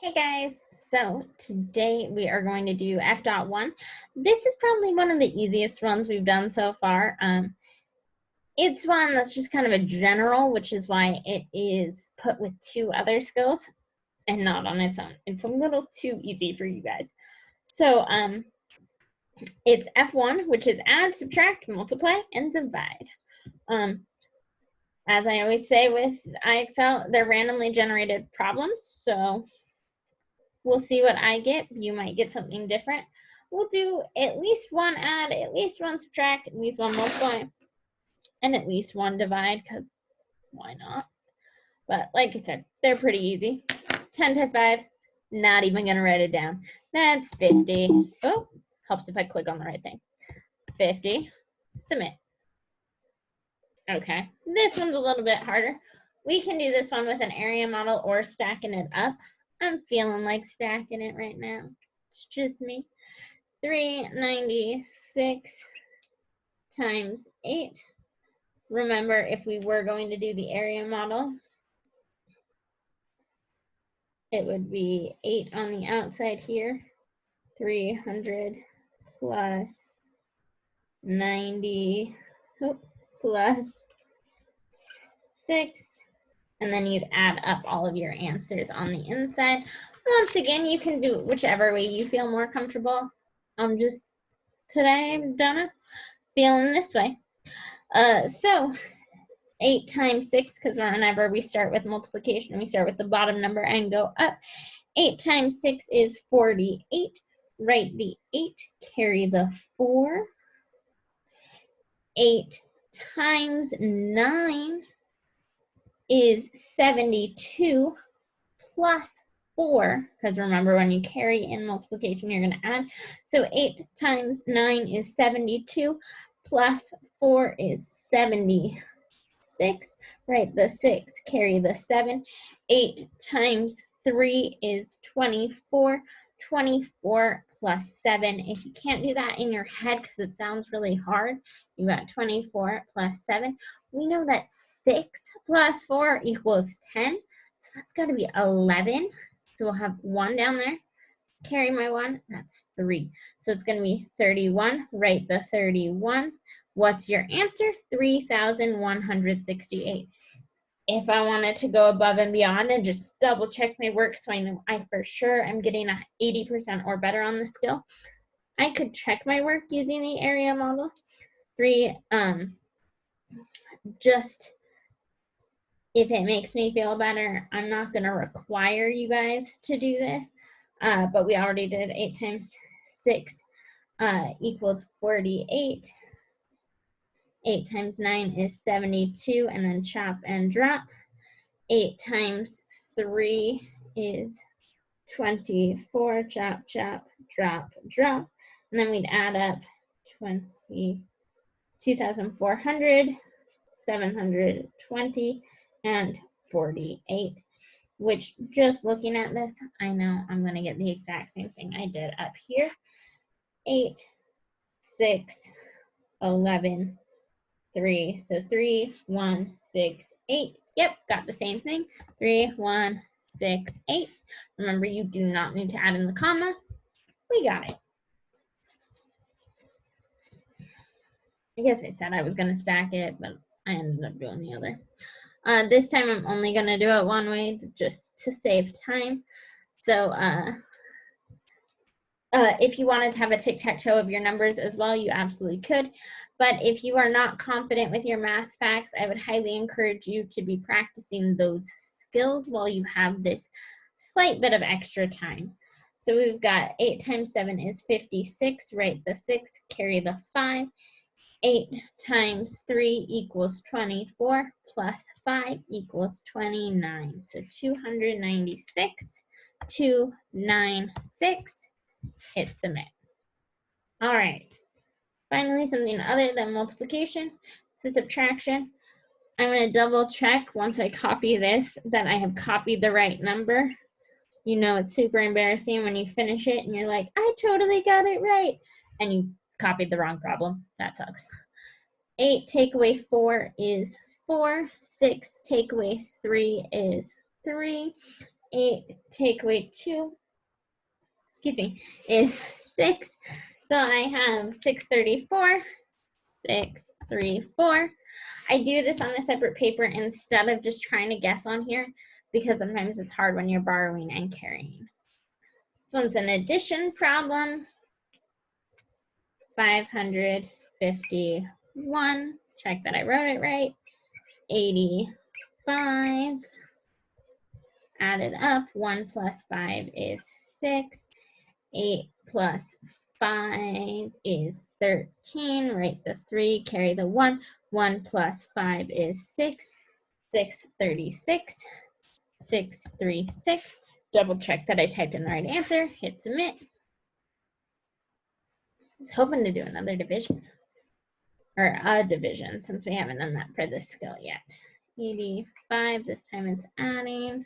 Hey guys, so today we are going to do F.1. This is probably one of the easiest ones we've done so far. It's one that's just kind of a general, which is why it is put with two other skills and not on its own. It's a little too easy for you guys. So it's F1, which is add, subtract, multiply, and divide. As I always say with IXL, they're randomly generated problems, so we'll see what I get. You might get something different. We'll do at least one add, at least one subtract, at least one multiply, and at least one divide, because why not? But like I said, they're pretty easy. 10 to 5, not even going to write it down. That's 50. Oh, helps if I click on the right thing. 50. Submit. Okay, this one's a little bit harder. We can do this one with an area model or stacking it up. I'm feeling like stacking it right now. It's just me. 396 times 8. Remember, if we were going to do the area model, it would be 8 on the outside here. 300 plus 90 plus 6. And then you'd add up all of your answers on the inside. Once again, you can do it whichever way you feel more comfortable. Today I'm done feeling this way. So 8 times 6, because whenever we start with multiplication, we start with the bottom number and go up. 8 times 6 is 48. Write the 8, carry the 4. 8 times 9 is 72 plus 4, because remember, when you carry in multiplication, you're going to add. So 8 times 9 is 72, plus 4 is 76. Write the 6, carry the 7. 8 times 3 is 24. 24 plus 7. If you can't do that in your head because it sounds really hard, you got 24 plus 7. We know that 6 plus 4 equals 10. So that's got to be 11. So we'll have 1 down there. Carry my 1. That's 3. So it's going to be 31. Write the 31. What's your answer? 3,168. If I wanted to go above and beyond and just double check my work so I know I for sure am getting a 80% or better on the skill, I could check my work using the area model. Just if it makes me feel better, I'm not going to require you guys to do this, but we already did 8 times 6 equals 48. 8 times 9 is 72, and then chop and drop. 8 times 3 is 24, chop, chop, drop, drop. And then we'd add up 2,400, 720, and 48, which just looking at this, I know I'm going to get the exact same thing I did up here. 8, 6, 11, 3. So 3, 1, 6, 8. Yep, got the same thing. 3, 1, 6, 8. Remember, you do not need to add in the comma. We got it. I guess I said I was going to stack it, but I ended up doing the other. This time I'm only going to do it one way just to save time. So if you wanted to have a tic-tac-toe of your numbers as well, you absolutely could. But if you are not confident with your math facts, I would highly encourage you to be practicing those skills while you have this slight bit of extra time. So we've got 8 times 7 is 56. Write the 6, carry the 5. 8 times 3 equals 24, plus 5 equals 29. So 296, 296. Hit submit. All right. Finally, something other than multiplication. So subtraction. I'm going to double check once I copy this that I have copied the right number. You know, it's super embarrassing when you finish it and you're like, I totally got it right. And you copied the wrong problem. That sucks. 8 take away 4 is 4. 6 take away 3 is 3. 8 take away 2, excuse me, is 6. So I have 634, 634. I do this on a separate paper instead of just trying to guess on here because sometimes it's hard when you're borrowing and carrying. This one's an addition problem. 551, check that I wrote it right. 85, added up, 1 plus 5 is 6. 8 plus 5 is 13, write the 3, carry the 1. 1 plus 5 is 6. 636, 636. Double check that I typed in the right answer, hit submit. I was hoping to do another division, or a division, since we haven't done that for this skill yet. 85, this time it's adding.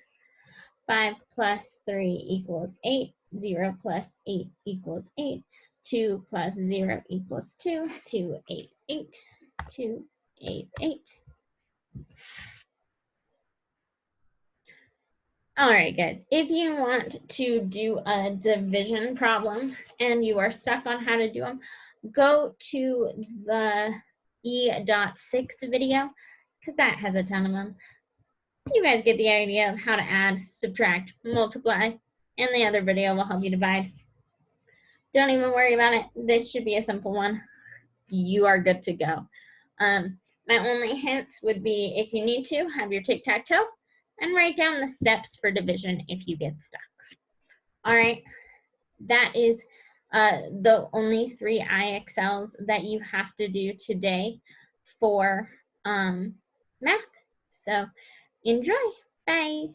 5 plus 3 equals 8. 0 plus 8 equals 8. 2 plus 0 equals 2. 288. 288. All right, guys, if you want to do a division problem and you are stuck on how to do them, go to the E.6 video because that has a ton of them. You guys get the idea of how to add, subtract, multiply, and the other video will help you divide. Don't even worry about it. This should be a simple one. You are good to go. My only hints would be if you need to, have your tic-tac-toe and write down the steps for division if you get stuck. All right, that is the only 3 IXLs that you have to do today for math. So enjoy. Bye.